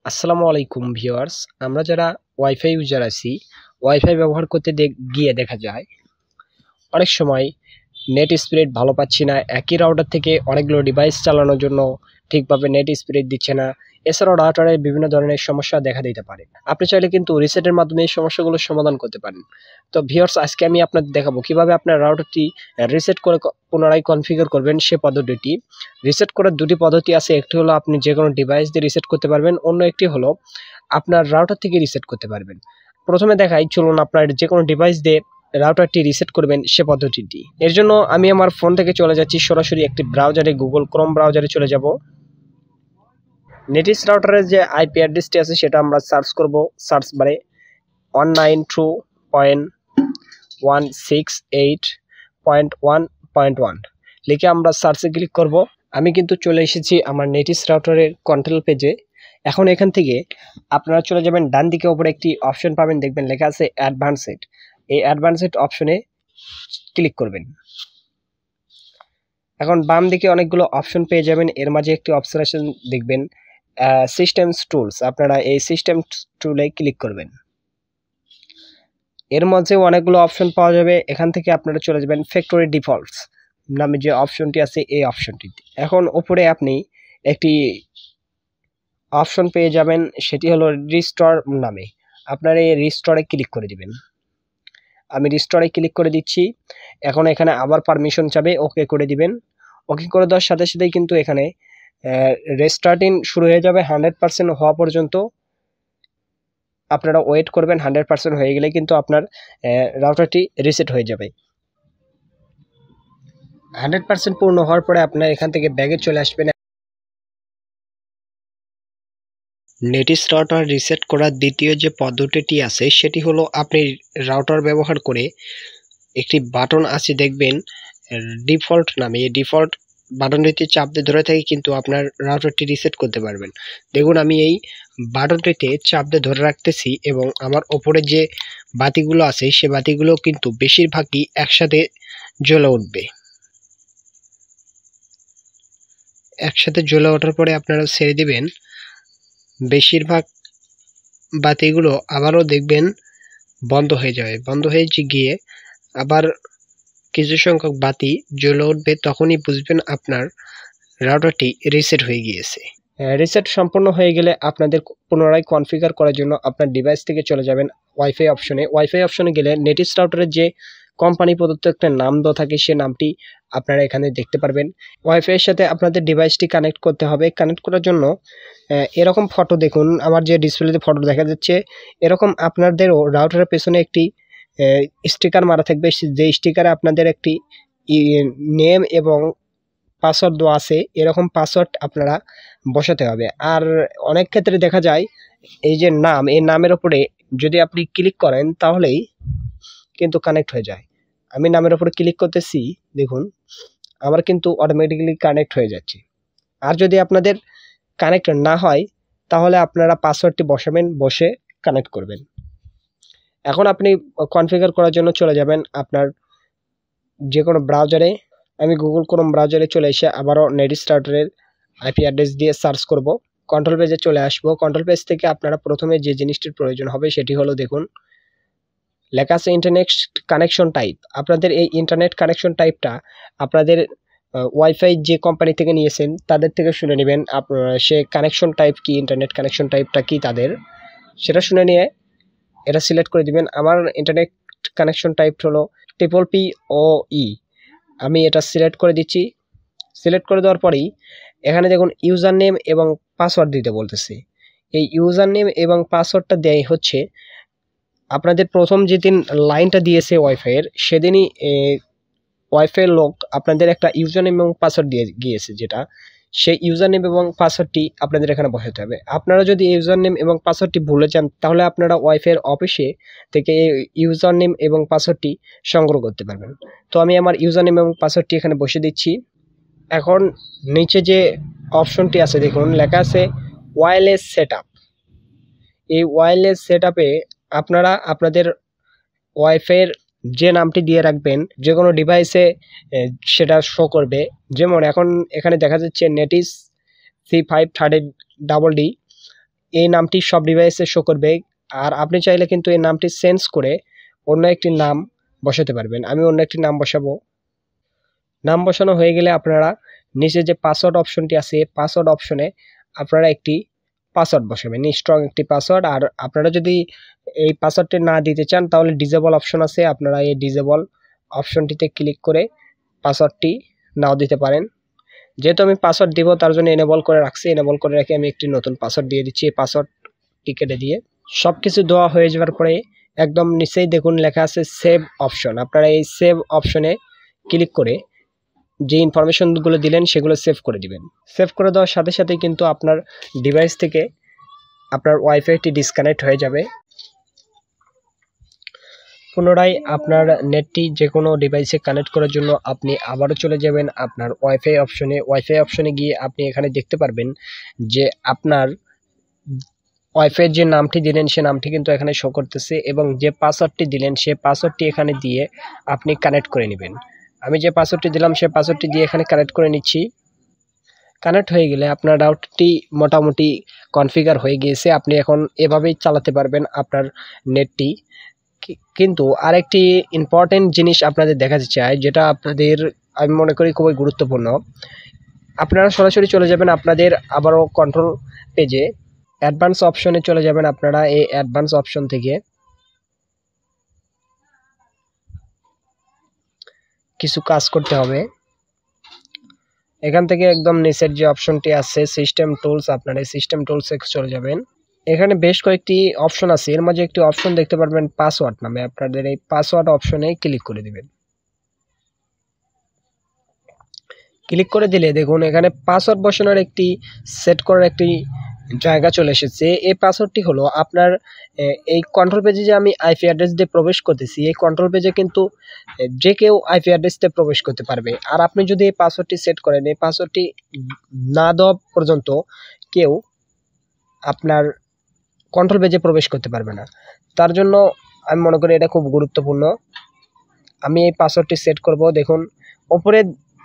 আসসালামু আলাইকুম ভিউয়ার্স। আমরা যারা ওয়াইফাই ইউজার আছি, ওয়াইফাই ব্যবহার করতে গিয়ে দেখা যায় অনেক সময় নেট স্পিড ভালো পাচ্ছি না। একই রাউটার থেকে অনেকগুলো ডিভাইস চালানোর জন্য ঠিকভাবে নেট স্পিড দিচ্ছে না। এছাড়াও রাউটারের বিভিন্ন ধরনের সমস্যা দেখা দিতে পারে। আপনি চাইলে কিন্তু রিসেটের মাধ্যমে এই সমস্যাগুলোর সমাধান করতে পারেন। তো ভিউয়ার্স, আজকে আমি আপনাদের দেখাবো কিভাবে আপনার রাউটারটি রিসেট করে পুনরায় কনফিগার করবেন সে পদ্ধতিটি। রিসেট করার দুটি পদ্ধতি আছে। একটি হলো আপনি যে কোনো ডিভাইস দিয়ে রিসেট করতে পারবেন, অন্য একটি হলো আপনার রাউটার থেকে রিসেট করতে পারবেন। প্রথমে দেখাই, চলুন আপনার যে কোনো ডিভাইস দিয়ে রাউটারটি রিসেট করবেন সে পদ্ধতিটি। এর জন্য আমি আমার ফোন থেকে চলে যাচ্ছি সরাসরি একটি ব্রাউজারে, গুগল ক্রোম ব্রাউজারে চলে যাব। নেটিস রাউটারের যে আইপি অ্যাড্রেসটি আছে সেটা আমরা সার্চ করব সার্চ বারে 192.168.1.1 লিখে আমরা সার্চে ক্লিক করব। আমি কিন্তু চলে এসেছি আমার নেটিস রাউটারের কন্ট্রোল পেজে। এখন এখান থেকে আপনারা চলে যাবেন ডান দিকে, উপরে একটি অপশন পাবেন, দেখবেন লেখা আছে অ্যাডভান্সড। এই অ্যাডভান্সড অপশনে ক্লিক করবেন। এখন বাম দিকে অনেকগুলো অপশন পেয়ে যাবেন, এর মাঝে একটি অপশন আছে দেখবেন সিস্টেমস টুলস। আপনারা এই সিস্টেম টুলে ক্লিক করবেন। এর মধ্যে অনেকগুলো অপশন পাওয়া যাবে। এখান থেকে আপনারা চলে যাবেন ফ্যাক্টরি ডিফল্টস নামে যে অপশনটি আছে এই অপশনটিতে। এখন উপরে আপনি একটি অপশন পেয়ে যাবেন, সেটি হলো রিস্টোর নামে। আপনারা এই রিস্টোরে ক্লিক করে দিবেন। আমি রিস্টোরে ক্লিক করে দিচ্ছি। এখন এখানে আবার পারমিশন চাবে, ওকে করে দিবেন। ওকে করে দেওয়ার সাথে সাথেই কিন্তু এখানে রেস্টার্টিং শুরু হয়ে যাবে 100% হওয়া পর্যন্ত। আপনারা ওয়েট করবেন। 100% হয়ে গেলে কিন্তু আপনার রাউটারটি রিসেট হয়ে যাবে। 100% পূর্ণ হওয়ার পরে আপনার এখান থেকে ব্যাগে চলে আসবেন। নেটিস রাউটার রিসেট করার দ্বিতীয় যে পদ্ধতিটি আছে সেটি হলো আপনি রাউটার ব্যবহার করে একটি বাটন আছে দেখবেন ডিফল্ট নামে। এই ডিফল্ট বাটনটিতে চাপ দিয়ে ধরে থাকি কিন্তু আপনার রাউটারটি রিসেট করতে পারবেন। দেখুন আমি এই বাটনটিতে চাপ দিয়ে ধরে রাখতেছি এবং আমার ওপরে যে বাতিগুলো আছে সে বাতিগুলো কিন্তু বেশিরভাগই একসাথে জ্বলে উঠবে। একসাথে জ্বলে ওঠার পরে আপনারা ছেড়ে দিবেন। বেশিরভাগ বাতিগুলো আবারও দেখবেন বন্ধ হয়ে যাবে। বন্ধ হয়ে গিয়ে আবার কিছু সংখ্যক বাতি জ্বলে উঠবে, তখনই বুঝবেন আপনার রাউটারটি রিসেট হয়ে গিয়েছে। রিসেট সম্পূর্ণ হয়ে গেলে আপনাদের পুনরায় কনফিগার করার জন্য আপনার ডিভাইস থেকে চলে যাবেন ওয়াইফাই অপশনে। ওয়াইফাই অপশনে গেলে নেটিস রাউটারের যে কোম্পানি প্রদত্ত একটা নাম দেওয়া থাকে সে নামটি আপনারা এখানে দেখতে পারবেন। ওয়াইফাইয়ের সাথে আপনাদের ডিভাইসটি কানেক্ট করতে হবে। কানেক্ট করার জন্য এরকম ফটো দেখুন, আমার যে ডিসপ্লেতে ফটো দেখা যাচ্ছে এরকম আপনাদেরও রাউটারের পেছনে একটি স্টিকার মারা থাকবে, যে স্টিকারে আপনাদের একটি নেম এবং পাসওয়ার্ড দেওয়া আছে। এরকম পাসওয়ার্ড আপনারা বসাতে হবে। আর অনেক ক্ষেত্রে দেখা যায় এই যে নাম, এই নামের উপরে যদি আপনি ক্লিক করেন তাহলেই কিন্তু কানেক্ট হয়ে যায়। আমি নামের উপরে ক্লিক করতেছি, দেখুন আমার কিন্তু অটোমেটিক্যালি কানেক্ট হয়ে যাচ্ছে। আর যদি আপনাদের কানেক্ট না হয় তাহলে আপনারা পাসওয়ার্ডটি বসাবেন, বসে কানেক্ট করবেন। এখন আপনি কনফিগার করার জন্য চলে যাবেন আপনার যে কোনো ব্রাউজারে। আমি গুগল ক্রোম ব্রাউজারে চলে এসে আবারও নেটিস রাউটারের আইপি অ্যাড্রেস দিয়ে সার্চ করব। কন্ট্রোল পেজে চলে আসবো। কন্ট্রোল পেজ থেকে আপনারা প্রথমে যে জিনিসটির প্রয়োজন হবে সেটি হলো, দেখুন লেখা আছে ইন্টারনেট কানেকশন টাইপ। আপনাদের এই ইন্টারনেট কানেকশন টাইপটা আপনাদের ওয়াইফাই যে কোম্পানি থেকে নিয়েছেন তাদের থেকে শুনে নেবেন সে কানেকশন টাইপ কি, ইন্টারনেট কানেকশন টাইপটা কি তাদের, সেটা শুনে নিয়ে এটা সিলেক্ট করে দিবেন। আমার ইন্টারনেট কানেকশন টাইপ হলো PPPoE। আমি এটা সিলেক্ট করে দিচ্ছি। সিলেক্ট করে দেওয়ার পরেই এখানে দেখুন ইউজার নেম এবং পাসওয়ার্ড দিতে বলতেছে। এই ইউজার নেম এবং পাসওয়ার্ডটা দেয় হচ্ছে আপনাদের প্রথম যেদিন লাইনটা দিয়েছে ওয়াইফাইয়ের সেদিনই ওয়াইফাইয়ের লোক আপনাদের একটা ইউজার নেম এবং পাসওয়ার্ড দিয়ে গিয়েছে, যেটা সেই ইউজার নেম এবং পাসওয়ার্ডটি আপনাদের এখানে বসাতে হবে। আপনারা যদি ইউজার নেম এবং পাসওয়ার্ডটি ভুলে যান তাহলে আপনারা ওয়াইফাইয়ের অফিসে থেকে ইউজার নেম এবং পাসওয়ার্ডটি সংগ্রহ করতে পারবেন। তো আমি আমার ইউজার নেম এবং পাসওয়ার্ডটি এখানে বসে দিচ্ছি। এখন নিচে যে অপশনটি আছে দেখুন লেখা আছে ওয়্যারলেস সেটআপ। এই ওয়্যারলেস সেটআপে আপনারা আপনাদের ওয়াইফাইয়ের যে নামটি দিয়ে রাখবেন যে কোনো ডিভাইসে সেটা শো করবে। যেমন এখন এখানে দেখা যাচ্ছে নেটিস C530DD। এই নামটি সব ডিভাইসে শো করবে। আর আপনি চাইলে কিন্তু এই নামটি চেঞ্জ করে অন্য একটি নাম বসাতে পারবেন। আমি অন্য একটি নাম বসাবো। নাম বসানো হয়ে গেলে আপনারা নিচে যে পাসওয়ার্ড অপশনটি আছে, পাসওয়ার্ড অপশনে আপনারা একটি পাসওয়ার্ড বসাবেন, স্ট্রং একটি পাসওয়ার্ড। আর আপনারা যদি এই পাসওয়ার্ডটি না দিতে চান তাহলে ডিজেবল অপশন আছে, আপনারা এই ডিজেবল অপশনটিতে ক্লিক করে পাসওয়ার্ডটি নাও দিতে পারেন। যেহেতু আমি পাসওয়ার্ড দিব তার জন্য এনেবল করে রাখছি, এনেবল করে রেখে আমি একটি নতুন পাসওয়ার্ড দিয়ে দিচ্ছি। এই পাসওয়ার্ডটি কেটে দিয়ে সব কিছু দেওয়া হয়ে যাওয়ার পরে একদম নিচেই দেখুন লেখা আছে সেভ অপশন। আপনারা এই সেভ অপশনে ক্লিক করে যে ইনফরমেশনগুলো দিলেন সেগুলো সেভ করে দিবেন। সেভ করে দেওয়ার সাথে সাথেই কিন্তু আপনার ডিভাইস থেকে আপনার ওয়াইফাইটি ডিসকানেক্ট হয়ে যাবে। পুনরায় আপনার নেটটি যে কোনো ডিভাইসে কানেক্ট করার জন্য আপনি আবারও চলে যাবেন আপনার ওয়াইফাই অপশনে। ওয়াইফাই অপশনে গিয়ে আপনি এখানে দেখতে পারবেন যে আপনার ওয়াইফাইয়ের যে নামটি দিলেন সে নামটি কিন্তু এখানে শো করতেছে, এবং যে পাসওয়ার্ডটি দিলেন সে পাসওয়ার্ডটি এখানে দিয়ে আপনি কানেক্ট করে নেবেন। আমি যে পাসওয়ার্ডটি দিলাম সে পাসওয়ার্ডটি দিয়ে এখানে কানেক্ট করে নিচ্ছি। কানেক্ট হয়ে গেলে আপনার রাউটারটি মোটামুটি কনফিগার হয়ে গিয়েছে। আপনি এখন এভাবেই চালাতে পারবেন আপনার নেটটি। কিন্তু আরেকটি ইম্পর্টেন্ট জিনিস আপনাদের দেখাতে চাই, যেটা আপনাদের আমি মনে করি খুবই গুরুত্বপূর্ণ। আপনারা সরাসরি চলে যাবেন আপনাদের আবারও কন্ট্রোল পেজে, অ্যাডভান্স অপশনে চলে যাবেন। আপনারা এই অ্যাডভান্স অপশন থেকে কিছু কাজ করতে হবে। এখান থেকে একদম নিচের যে অপশনটি আছে সিস্টেম টুলস, আপনারা এই সিস্টেম টুলসে চলে যাবেন। এখানে বেশ কয়েকটি অপশন আছে, এর মাঝে একটি অপশন দেখতে পারবেন পাসওয়ার্ড নামে। আপনাদের এই পাসওয়ার্ড অপশনে ক্লিক করে দিবেন। ক্লিক করে দিলে দেখুন এখানে পাসওয়ার্ড বসানোর একটি সেট করার একটি জায়গা চলে এসেছে। এই পাসওয়ার্ডটি হলো আপনার এই কন্ট্রোল পেজে যে আমি আইপি অ্যাড্রেস দিয়ে প্রবেশ করতেছি, এই কন্ট্রোল পেজে কিন্তু যে কেউ আইপি অ্যাড্রেস দিয়ে প্রবেশ করতে পারবে। আর আপনি যদি এই পাসওয়ার্ডটি সেট করেন, এই পাসওয়ার্ডটি না দেওয়া পর্যন্ত কেউ আপনার কন্ট্রোল পেজে প্রবেশ করতে পারবে না। তার জন্য আমি মনে করি এটা খুব গুরুত্বপূর্ণ। আমি এই পাসওয়ার্ডটি সেট করব। দেখুন ওপরে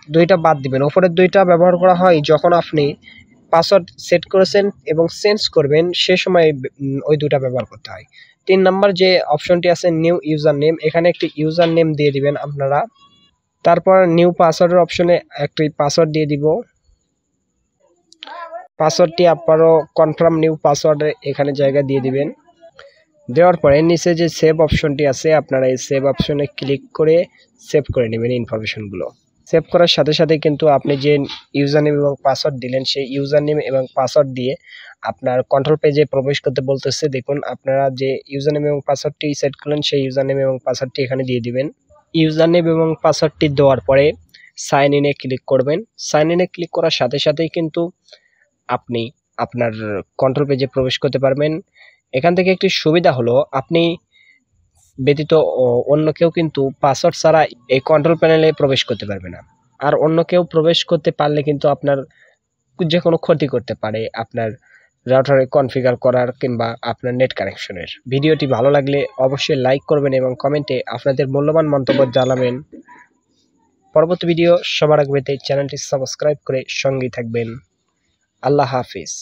দুইটা বাদ দিবেন। ওপরের দুইটা ব্যবহার করা হয় যখন আপনি পাসওয়ার্ড সেট করেছেন এবং চেঞ্জ করবেন সে সময় ওই দুটা ব্যবহার করতে হয়। 3 নাম্বার যে অপশনটি আছে নিউ ইউজার নেম, এখানে একটি ইউজার নেম দিয়ে দিবেন আপনারা। তারপর নিউ পাসওয়ার্ডের অপশনে একটি পাসওয়ার্ড দিয়ে দিব। পাসওয়ার্ডটি আবারও কনফার্ম নিউ পাসওয়ার্ডে এখানে জায়গা দিয়ে দিবেন। দেওয়ার পরে নিচে যে সেভ অপশনটি আছে আপনারা এই সেভ অপশনে ক্লিক করে সেভ করে নেবেন ইনফরমেশনগুলো। সেভ করার সাথে সাথে কিন্তু আপনি যে ইউজার নেম এবং পাসওয়ার্ড দিলেন সেই ইউজার নেম এবং পাসওয়ার্ড দিয়ে আপনার কন্ট্রোল পেজে প্রবেশ করতে বলতেছে। দেখুন আপনারা যে ইউজার নেম এবং পাসওয়ার্ডটি সেট করলেন সেই ইউজার নেম এবং পাসওয়ার্ডটি এখানে দিয়ে দিবেন। ইউজার নেম এবং পাসওয়ার্ডটি দেওয়ার পরে সাইন ইনে ক্লিক করবেন। সাইন ইনে ক্লিক করার সাথে সাথেই কিন্তু আপনি আপনার কন্ট্রোল পেজে প্রবেশ করতে পারবেন। এখান থেকে একটি সুবিধা হলো আপনি ব্যতীত অন্য কেউ কিন্তু পাসওয়ার্ড ছাড়া এই কন্ট্রোল প্যানেলে প্রবেশ করতে পারবে না। আর অন্য কেউ প্রবেশ করতে পারলে কিন্তু আপনার যে কোনো ক্ষতি করতে পারে আপনার রাউটারে কনফিগার করার কিংবা আপনার নেট কানেকশনের। ভিডিওটি ভালো লাগলে অবশ্যই লাইক করবেন এবং কমেন্টে আপনাদের মূল্যবান মন্তব্য জানাবেন। পরবর্তী ভিডিও সবার আগে পেতে চ্যানেলটি সাবস্ক্রাইব করে সঙ্গেই থাকবেন। আল্লাহ হাফিজ।